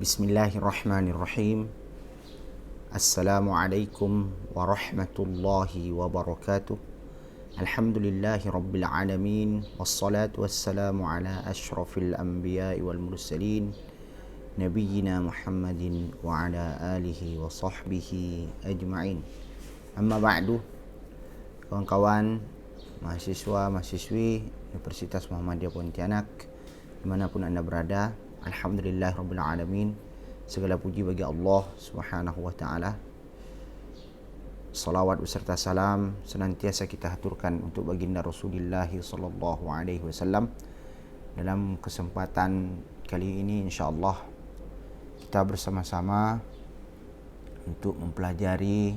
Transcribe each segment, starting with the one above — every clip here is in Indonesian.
Bismillahirrahmanirrahim. Assalamualaikum warahmatullahi wabarakatuh. Alhamdulillahi rabbil alamin. Wassalatu wassalamu ala ashrafil anbiya'i wal mursalin, nabiyyina Muhammadin wa ala alihi wa sahbihi ajma'in. Amma ba'du. Kawan-kawan, mahasiswa, mahasiswi Universitas Muhammadiyah Pontianak, dimanapun anda berada, alhamdulillah rabbil alamin. Segala puji bagi Allah Subhanahu wa taala. Salawat beserta salam senantiasa kita haturkan untuk baginda Rasulullah sallallahu alaihi wasallam. Dalam kesempatan kali ini insyaallah kita bersama-sama untuk mempelajari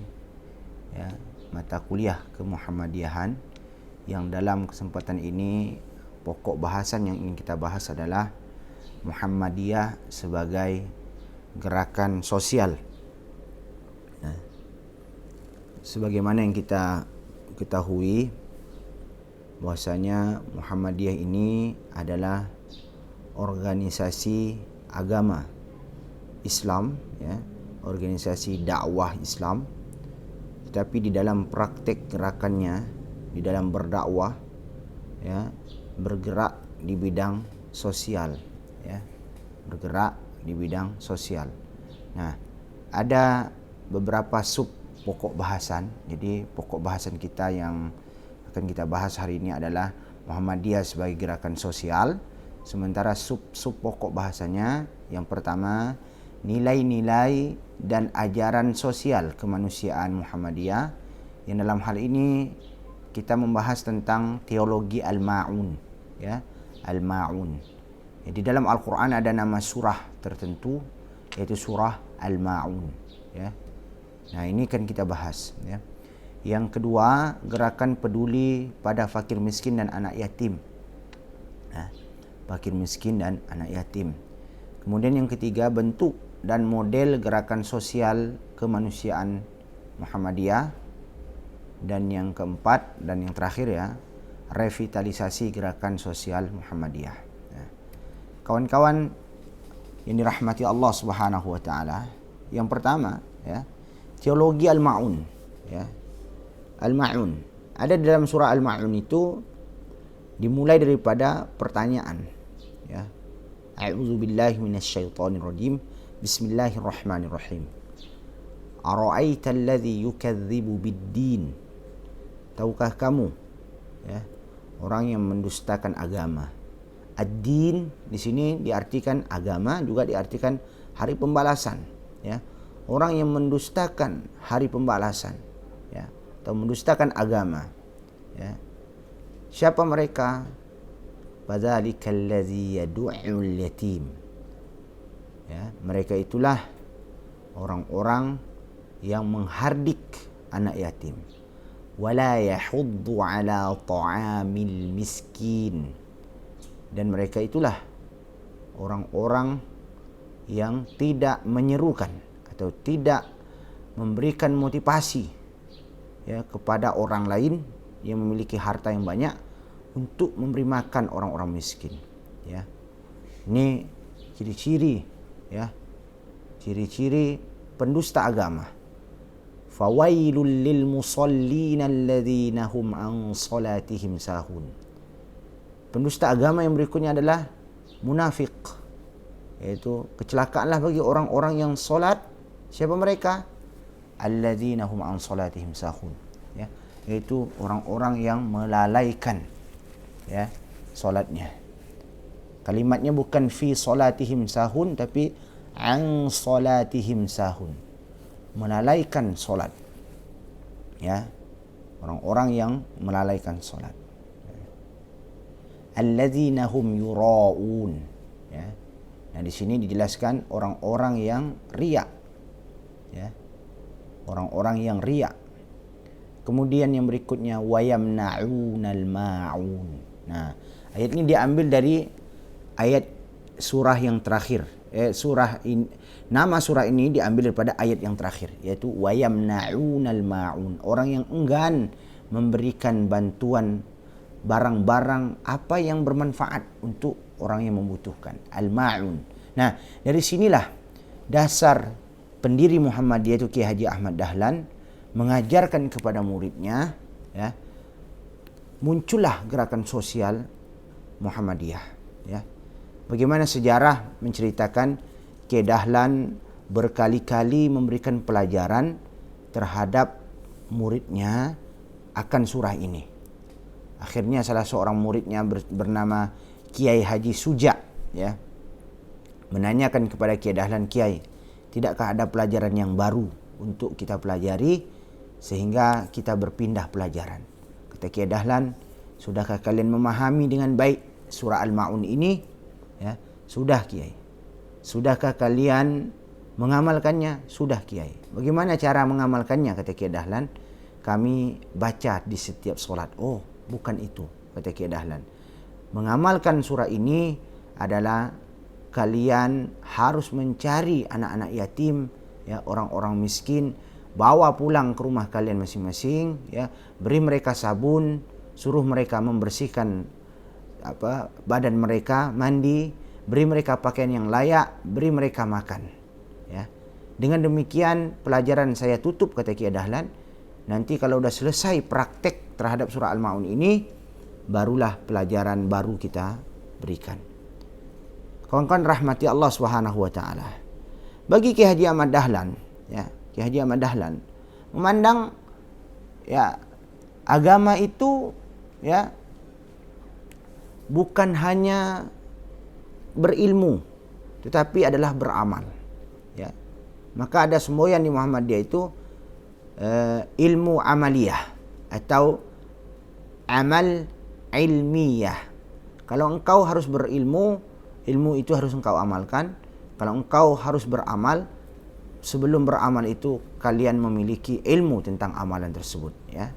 mata kuliah kemuhammadiyahan, yang dalam kesempatan ini pokok bahasan yang ingin kita bahas adalah Muhammadiyah sebagai gerakan sosial. Sebagaimana yang kita ketahui bahwasanya Muhammadiyah ini adalah organisasi agama Islam, organisasi dakwah Islam, tetapi di dalam praktek gerakannya, di dalam berdakwah, bergerak di bidang sosial, bergerak di bidang sosial. Nah, ada beberapa sub pokok bahasan. Jadi pokok bahasan kita yang akan kita bahas hari ini adalah Muhammadiyah sebagai gerakan sosial. Sementara sub pokok bahasanya yang pertama, nilai-nilai dan ajaran sosial kemanusiaan Muhammadiyah, yang dalam hal ini kita membahas tentang teologi al-ma'un, al-ma'un. Di dalam Al-Quran ada nama surah tertentu, yaitu surah Al-Ma'un. Nah, ini kan kita bahas. Yang kedua, gerakan peduli pada fakir miskin dan anak yatim. Fakir miskin dan anak yatim. Kemudian yang ketiga, bentuk dan model gerakan sosial kemanusiaan Muhammadiyah. Dan yang keempat dan yang terakhir revitalisasi gerakan sosial Muhammadiyah. Kawan-kawan yang dirahmati Allah Subhanahu wa taala, yang pertama teologi al-ma'un. Al-ma'un ada di dalam surah Al-Ma'un, itu dimulai daripada pertanyaan. A'udzubillahi minasyaitonir rajim. Bismillahirrahmanirrahim. Ara'aita alladhi yukadzibu bid-din. Tahukah kamu orang yang mendustakan agama? Ad-din di sini diartikan agama, juga diartikan hari pembalasan. Orang yang mendustakan hari pembalasan, atau mendustakan agama. Siapa mereka? Fadzalika allazi yad'ul yatim. Mereka itulah orang-orang yang menghardik anak yatim. Wala yahuddu ala ta'amil miskin. Dan mereka itulah orang-orang yang tidak menyerukan atau tidak memberikan motivasi kepada orang lain yang memiliki harta yang banyak untuk memberi makan orang-orang miskin. Ini ciri-ciri ciri-ciri pendusta agama. Fawailul lil musallin alladzina hum an salatihim sahun. Pendusta agama yang berikutnya adalah munafik, yaitu kecelakaanlah bagi orang-orang yang solat. Siapa mereka? Alladzina hum an salatihim sahun, yaitu orang-orang yang melalaikan solatnya. Kalimatnya bukan fi salatihim sahun, tapi an salatihim sahun, melalaikan solat. Orang-orang yang melalaikan solat. Alladzina hum yura'un. Nah, di sini dijelaskan orang-orang yang riya. Orang-orang yang riya. Kemudian yang berikutnya wayamna'unal ma'un. Nah, ayat ini diambil dari ayat surah yang terakhir. Nama surah ini diambil daripada ayat yang terakhir, yaitu wayamna'unal ma'un. Orang yang enggan memberikan bantuan barang-barang apa yang bermanfaat untuk orang yang membutuhkan. Al-ma'un. Nah, dari sinilah dasar pendiri Muhammadiyah itu Kiai Haji Ahmad Dahlan mengajarkan kepada muridnya, ya, muncullah gerakan sosial Muhammadiyah, ya. Bagaimana sejarah menceritakan Kiai Dahlan berkali-kali memberikan pelajaran terhadap muridnya akan surah ini. Akhirnya salah seorang muridnya bernama Kiai Haji Suja, ya, menanyakan kepada Kiai Dahlan, "Kiai, tidakkah ada pelajaran yang baru untuk kita pelajari sehingga kita berpindah pelajaran?" Kata Kiai Dahlan, "Sudahkah kalian memahami dengan baik surah Al-Ma'un ini?" Ya, "Sudah, Kiai." "Sudahkah kalian mengamalkannya?" "Sudah, Kiai." "Bagaimana cara mengamalkannya?" Kata Kiai Dahlan. "Kami baca di setiap solat." "Oh, bukan itu," kata Kiai Dahlan. "Mengamalkan surah ini adalah kalian harus mencari anak-anak yatim, ya, orang-orang miskin, bawa pulang ke rumah kalian masing-masing, ya, beri mereka sabun, suruh mereka membersihkan badan mereka, mandi, beri mereka pakaian yang layak, beri mereka makan, ya. Dengan demikian pelajaran saya tutup," kata Kiai Dahlan. "Nanti kalau sudah selesai praktek terhadap surah Al-Ma'un ini, barulah pelajaran baru kita berikan." Kawan-kawan rahmati Allah Subhanahu wa taala. Bagi Kiai Haji Ahmad Dahlan, ya, Kiai Haji Ahmad Dahlan memandang, ya, agama itu, ya, bukan hanya berilmu tetapi adalah beramal, ya. Maka ada semboyan di Muhammadiyah itu ilmu amaliyah atau amal ilmiyah. Kalau engkau harus berilmu, ilmu itu harus engkau amalkan. Kalau engkau harus beramal, sebelum beramal itu kalian memiliki ilmu tentang amalan tersebut, ya.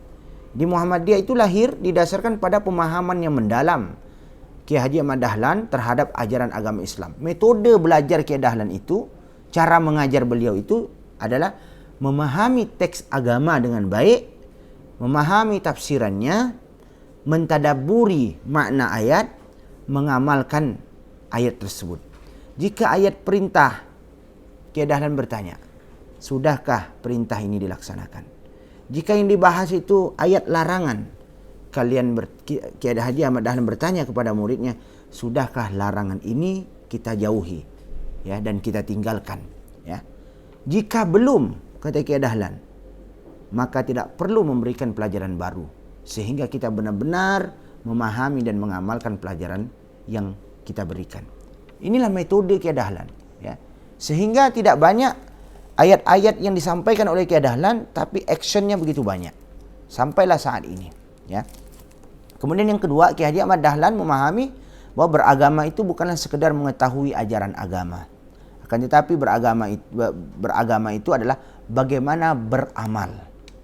Di Muhammadiyah itu lahir didasarkan pada pemahaman yang mendalam Kiai Haji Ahmad Dahlan terhadap ajaran agama Islam. Metode belajar Kiai Dahlan itu, cara mengajar beliau itu adalah memahami teks agama dengan baik, memahami tafsirannya, mentadabburi makna ayat, mengamalkan ayat tersebut. Jika ayat perintah, Kiai Dahlan bertanya, "Sudahkah perintah ini dilaksanakan?" Jika yang dibahas itu ayat larangan, Kiai Haji Ahmad Dahlan bertanya kepada muridnya, "Sudahkah larangan ini kita jauhi, ya, dan kita tinggalkan?" Ya. Jika belum, kata Kiai Dahlan, maka tidak perlu memberikan pelajaran baru, sehingga kita benar-benar memahami dan mengamalkan pelajaran yang kita berikan. Inilah metode Kiai Dahlan, ya. Sehingga tidak banyak ayat-ayat yang disampaikan oleh Kiai Dahlan, tapi actionnya begitu banyak sampailah saat ini, ya. Kemudian yang kedua, Kiai Haji Ahmad Dahlan memahami bahwa beragama itu bukanlah sekedar mengetahui ajaran agama, akan tetapi beragama itu adalah bagaimana beramal,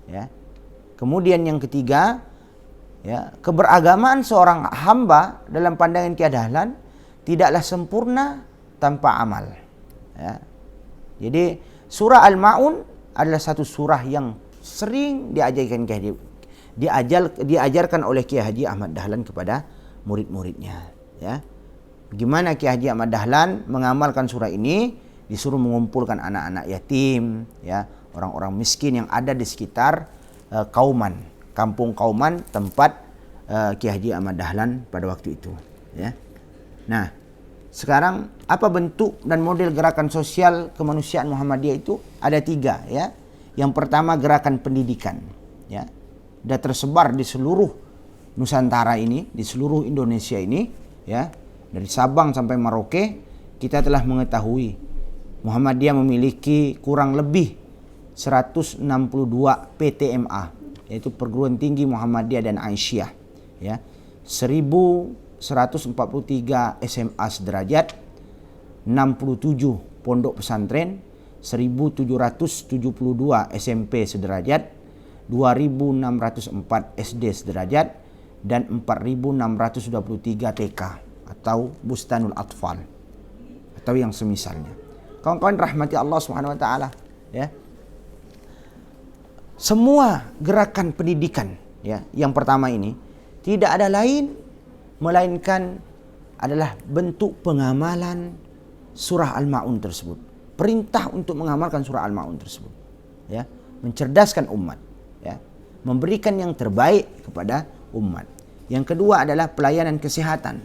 ya. Kemudian yang ketiga, ya, keberagamaan seorang hamba dalam pandangan Kiai Dahlan tidaklah sempurna tanpa amal, ya. Jadi surah Al-Ma'un adalah satu surah yang sering diajarkan oleh Kiai Haji Ahmad Dahlan kepada murid-muridnya, ya. Bagaimana Kiai Haji Ahmad Dahlan mengamalkan surah ini? Disuruh mengumpulkan anak-anak yatim, ya, orang-orang miskin yang ada di sekitar Kauman, kampung Kauman, tempat Kiai Haji Ahmad Dahlan pada waktu itu, ya. Nah, sekarang apa bentuk dan model gerakan sosial kemanusiaan Muhammadiyah itu? Ada 3, ya. Yang pertama gerakan pendidikan, ya. Sudah tersebar di seluruh Nusantara ini, di seluruh Indonesia ini, ya. Dari Sabang sampai Merauke, kita telah mengetahui Muhammadiyah memiliki kurang lebih 162 PTMA, yaitu perguruan tinggi Muhammadiyah dan Aisyah, ya. 1143 SMA sederajat, 67 pondok pesantren, 1772 SMP sederajat, 2604 SD sederajat, dan 4623 TK atau Bustanul Atfal atau yang semisalnya. Kawan-kawan rahmati Allah Subhanahu wa taala, ya. Semua gerakan pendidikan, ya, yang pertama ini tidak ada lain melainkan adalah bentuk pengamalan surah Al-Ma'un tersebut. perintah untuk mengamalkan surah Al-Ma'un tersebut, ya, mencerdaskan umat, ya, memberikan yang terbaik kepada umat. Yang kedua adalah pelayanan kesehatan.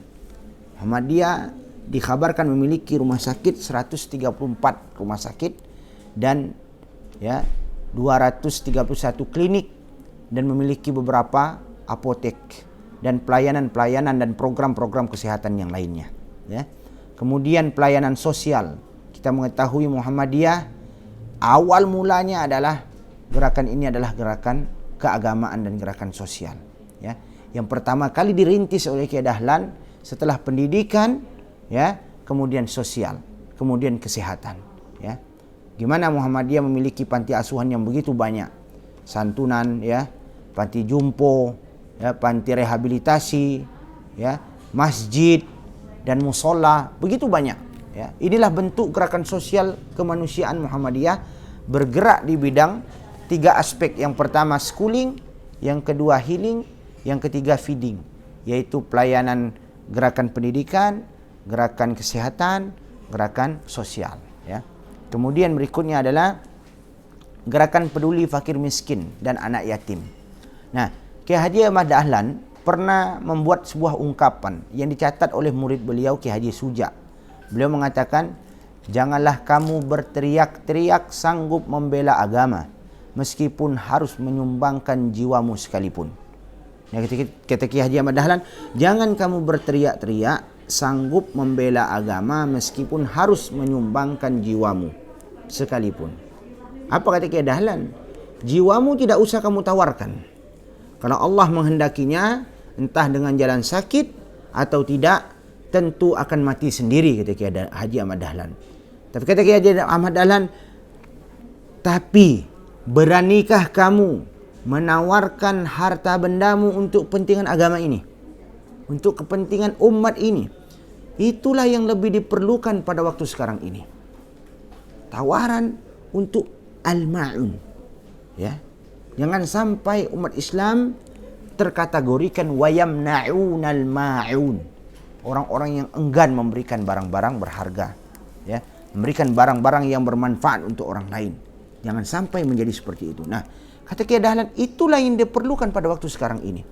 Muhammadiyah dikhabarkan memiliki rumah sakit 134 rumah sakit dan ya 231 klinik dan memiliki beberapa apotek dan pelayanan-pelayanan dan program-program kesehatan yang lainnya, ya. Kemudian pelayanan sosial. Kita mengetahui Muhammadiyah awal mulanya adalah gerakan ini adalah gerakan keagamaan dan gerakan sosial, ya. Yang pertama kali dirintis oleh Kiai Dahlan setelah pendidikan, ya, kemudian sosial, kemudian kesehatan, ya. Gimana Muhammadiyah memiliki panti asuhan yang begitu banyak, santunan, ya, panti jumpo, ya, panti rehabilitasi, ya, masjid dan musola, begitu banyak, ya. Inilah bentuk gerakan sosial kemanusiaan Muhammadiyah bergerak di bidang 3 aspek. Yang pertama schooling, yang kedua healing, yang ketiga feeding, yaitu pelayanan gerakan pendidikan, gerakan kesehatan, gerakan sosial, ya. Kemudian berikutnya adalah gerakan peduli fakir miskin dan anak yatim. Nah, Kiai Haji Ahmad Dahlan pernah membuat sebuah ungkapan yang dicatat oleh murid beliau Kiai Haji Suja. Beliau mengatakan, janganlah kamu berteriak-teriak sanggup membela agama meskipun harus menyumbangkan jiwamu sekalipun. Ya, kata Kiai Haji Ahmad Dahlan, jangan kamu berteriak-teriak sanggup membela agama meskipun harus menyumbangkan jiwamu sekalipun. Apa kata Kiai Dahlan? Jiwamu tidak usah kamu tawarkan. Kalau Allah menghendakinya, entah dengan jalan sakit atau tidak, tentu akan mati sendiri, kata Kiai Haji Ahmad Dahlan. Tapi kata Kiai Haji Ahmad Dahlan, tapi beranikah kamu menawarkan harta bendamu untuk kepentingan agama ini, untuk kepentingan umat ini? Itulah yang lebih diperlukan pada waktu sekarang ini. Tawaran untuk al-ma'un, ya. Jangan sampai umat Islam terkategorikan wayamna'unal ma'un, orang-orang yang enggan memberikan barang-barang berharga, ya, memberikan barang-barang yang bermanfaat untuk orang lain. Jangan sampai menjadi seperti itu. Nah, kata Kiai Dahlan, itulah yang diperlukan pada waktu sekarang ini.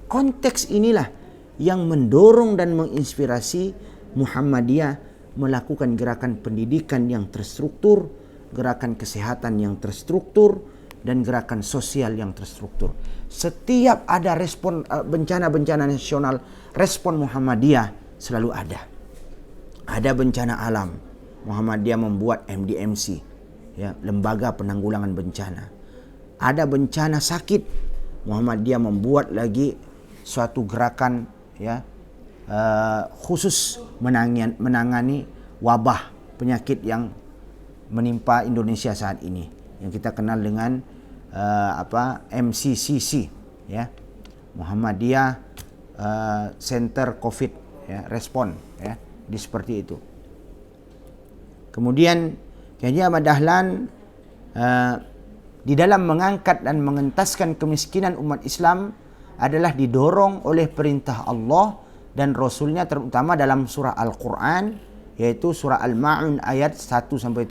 Konteks inilah yang mendorong dan menginspirasi Muhammadiyah melakukan gerakan pendidikan yang terstruktur, gerakan kesehatan yang terstruktur, dan gerakan sosial yang terstruktur. Setiap ada respon bencana-bencana nasional, respon Muhammadiyah selalu ada. Ada bencana alam, Muhammadiyah membuat MDMC, ya, Lembaga Penanggulangan Bencana. Ada bencana sakit, Muhammadiyah membuat lagi suatu gerakan, ya, khusus menangani wabah penyakit yang menimpa Indonesia saat ini, yang kita kenal dengan MCCC, ya, Muhammadiyah Center COVID, ya, Respon, ya, di seperti itu. Kemudian Kiai Haji Ahmad Dahlan di dalam mengangkat dan mengentaskan kemiskinan umat Islam adalah didorong oleh perintah Allah dan Rasulnya, terutama dalam surah Al-Quran, yaitu surah Al-Ma'un ayat 1-7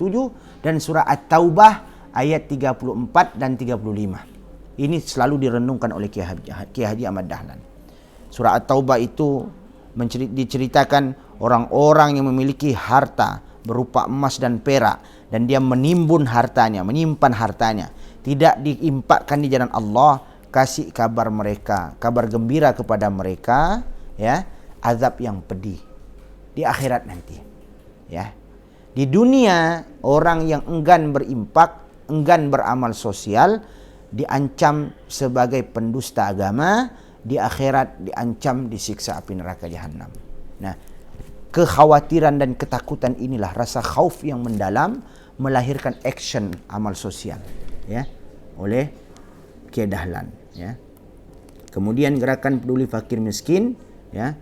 dan surah At-Taubah ayat 34 dan 35. Ini selalu direnungkan oleh Kiai Haji Ahmad Dahlan. Surah At-Taubah itu diceritakan orang-orang yang memiliki harta berupa emas dan perak, dan dia menimbun hartanya, menyimpan hartanya, tidak diimpakkan di jalan Allah. Kasih kabar mereka, kabar gembira kepada mereka, ya, azab yang pedih di akhirat nanti, ya. Di dunia orang yang enggan berimpak, enggan beramal sosial, diancam sebagai pendusta agama, di akhirat diancam disiksa api neraka jahanam. Nah, kekhawatiran dan ketakutan inilah, rasa khauf yang mendalam, melahirkan action amal sosial, ya, oleh Kiai Dahlan, ya. Kemudian gerakan peduli fakir miskin, ya,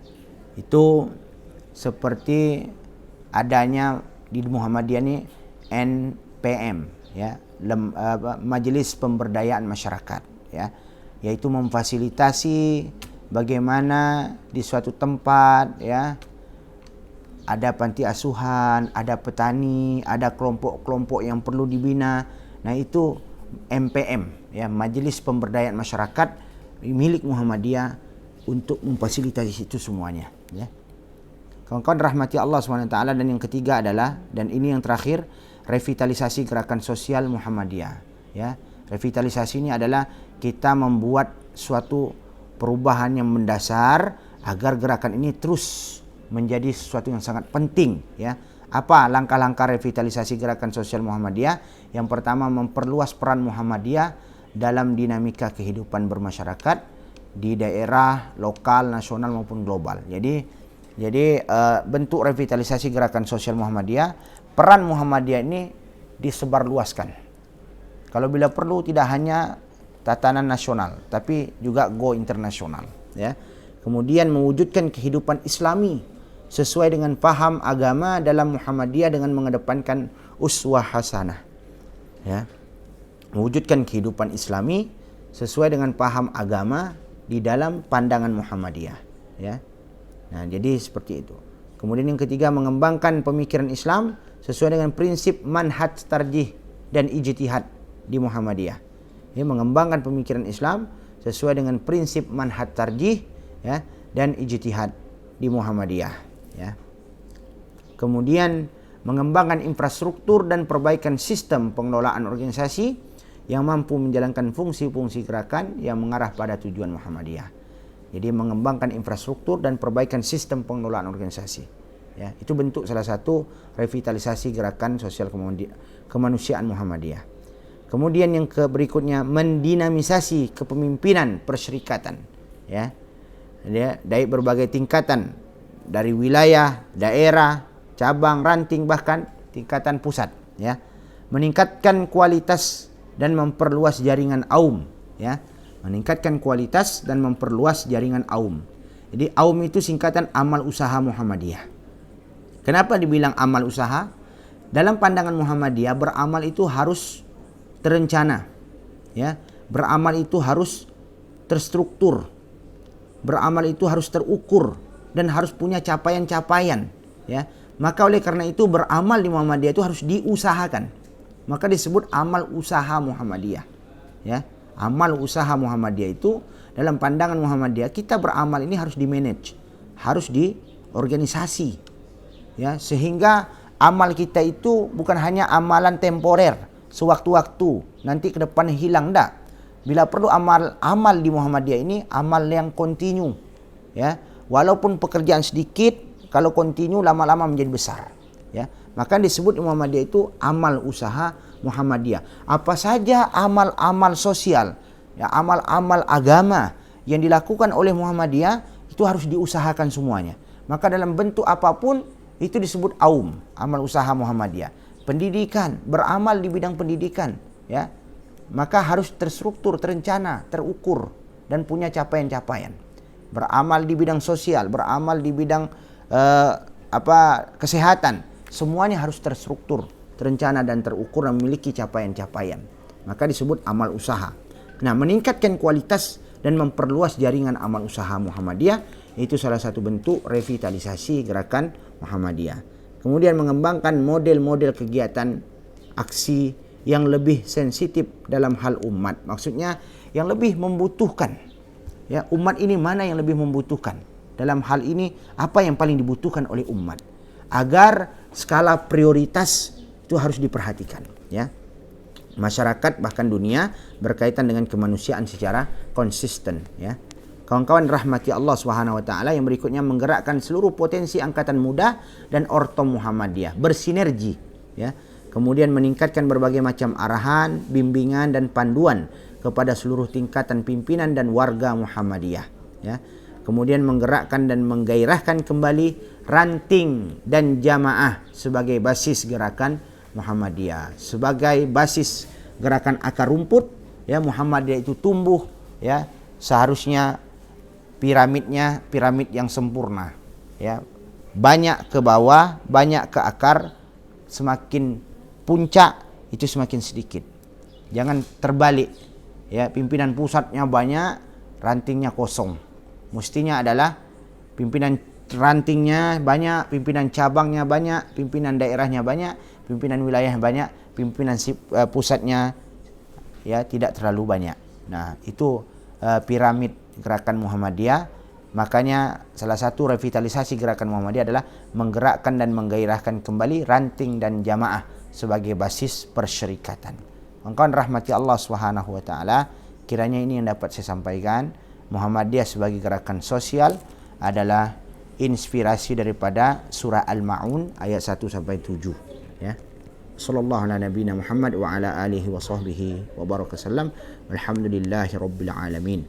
itu seperti adanya di Muhammadiyah ini NPM, ya, Majelis Pemberdayaan Masyarakat, ya, yaitu memfasilitasi bagaimana di suatu tempat, ya, ada panti asuhan, ada petani, ada kelompok-kelompok yang perlu dibina. Nah, itu MPM, ya, Majelis Pemberdayaan Masyarakat milik Muhammadiyah untuk memfasilitasi itu semuanya, ya. Kawan-kawan rahmati Allah SWT. Dan yang ketiga adalah, dan ini yang terakhir, revitalisasi gerakan sosial Muhammadiyah, ya. Revitalisasi ini adalah kita membuat suatu perubahan yang mendasar agar gerakan ini terus menjadi sesuatu yang sangat penting, ya. Apa langkah-langkah revitalisasi gerakan sosial Muhammadiyah? Yang pertama, memperluas peran Muhammadiyah dalam dinamika kehidupan bermasyarakat di daerah, lokal, nasional maupun global. Jadi bentuk revitalisasi gerakan sosial Muhammadiyah, peran Muhammadiyah ini disebarluaskan. Kalau bila perlu tidak hanya tatanan nasional, tapi juga go internasional, ya. Kemudian mewujudkan kehidupan Islami sesuai dengan paham agama dalam Muhammadiyah dengan mengedepankan uswah hasanah, ya. Mewujudkan kehidupan Islami sesuai dengan paham agama di dalam pandangan Muhammadiyah, ya. Nah, jadi seperti itu. Kemudian yang ketiga, mengembangkan pemikiran Islam sesuai dengan prinsip manhaj tarjih dan ijtihad di Muhammadiyah. Ya, mengembangkan pemikiran Islam sesuai dengan prinsip manhaj tarjih, ya, dan ijtihad di Muhammadiyah, ya. Kemudian mengembangkan infrastruktur dan perbaikan sistem pengelolaan organisasi yang mampu menjalankan fungsi-fungsi gerakan yang mengarah pada tujuan Muhammadiyah. Jadi mengembangkan infrastruktur dan perbaikan sistem pengelolaan organisasi, ya. Itu bentuk salah satu revitalisasi gerakan sosial kemanusiaan Muhammadiyah. Kemudian yang berikutnya, mendinamisasi kepemimpinan perserikatan, ya. Dari berbagai tingkatan, dari wilayah, daerah, cabang, ranting, bahkan tingkatan pusat, ya. Meningkatkan kualitas dan memperluas jaringan AUM, ya. Meningkatkan kualitas dan memperluas jaringan AUM. Jadi AUM itu singkatan Amal Usaha Muhammadiyah. Kenapa dibilang amal usaha? Dalam pandangan Muhammadiyah, beramal itu harus terencana, ya. Beramal itu harus terstruktur. Beramal itu harus terukur dan harus punya capaian-capaian, ya. Maka oleh karena itu beramal di Muhammadiyah itu harus diusahakan. Maka disebut amal usaha Muhammadiyah, ya. Amal usaha Muhammadiyah itu dalam pandangan Muhammadiyah, kita beramal ini harus di-manage, harus diorganisasi, ya, sehingga amal kita itu bukan hanya amalan temporer, sewaktu-waktu, nanti ke depan hilang, enggak. Bila perlu amal di Muhammadiyah ini amal yang kontinu, ya. Walaupun pekerjaan sedikit, kalau kontinu lama-lama menjadi besar, ya. Maka disebut Muhammadiyah itu amal usaha Muhammadiyah. Apa saja amal-amal sosial, ya, amal-amal agama yang dilakukan oleh Muhammadiyah itu harus diusahakan semuanya. Maka dalam bentuk apapun itu disebut AUM, amal usaha Muhammadiyah. Pendidikan, beramal di bidang pendidikan, ya. Maka harus terstruktur, terencana, terukur dan punya capaian-capaian. Beramal di bidang sosial, beramal di bidang kesehatan, semuanya harus terstruktur, terencana dan terukur dan memiliki capaian-capaian. Maka disebut amal usaha. Nah, meningkatkan kualitas dan memperluas jaringan amal usaha Muhammadiyah itu salah satu bentuk revitalisasi gerakan Muhammadiyah. Kemudian mengembangkan model-model kegiatan aksi yang lebih sensitif dalam hal umat. Maksudnya yang lebih membutuhkan. Ya, umat ini mana yang lebih membutuhkan? Dalam hal ini apa yang paling dibutuhkan oleh umat? Agar skala prioritas itu harus diperhatikan, ya. Masyarakat bahkan dunia berkaitan dengan kemanusiaan secara konsisten, ya. Kawan-kawan rahmati Allah Subhanahu wa taala, yang berikutnya menggerakkan seluruh potensi angkatan muda dan ortom Muhammadiyah bersinergi, ya. Kemudian meningkatkan berbagai macam arahan, bimbingan dan panduan kepada seluruh tingkatan pimpinan dan warga Muhammadiyah, ya. Kemudian menggerakkan dan menggairahkan kembali ranting dan jamaah sebagai basis gerakan Muhammadiyah, sebagai basis gerakan akar rumput, ya. Muhammadiyah itu tumbuh, ya. Seharusnya piramidnya piramid yang sempurna, ya. Banyak ke bawah, banyak ke akar, semakin puncak itu semakin sedikit. Jangan terbalik, ya. Pimpinan pusatnya banyak, rantingnya kosong. Mestinya adalah pimpinan rantingnya banyak, pimpinan cabangnya banyak, pimpinan daerahnya banyak, pimpinan wilayah banyak, pimpinan pusatnya ya tidak terlalu banyak. Nah, itu piramid gerakan Muhammadiyah. Makanya salah satu revitalisasi gerakan Muhammadiyah adalah menggerakkan dan menggairahkan kembali ranting dan jamaah sebagai basis persyarikatan. Maka rahmati Allah Subhanahu wa taala, kiranya ini yang dapat saya sampaikan. Muhammadiyah sebagai gerakan sosial adalah inspirasi daripada surah Al-Maun ayat 1 sampai 7 ya. Sallallahu ala nabiyina Muhammad wa ala alihi wa sahbihi wa baraka sallam. Alhamdulillahirabbil alamin.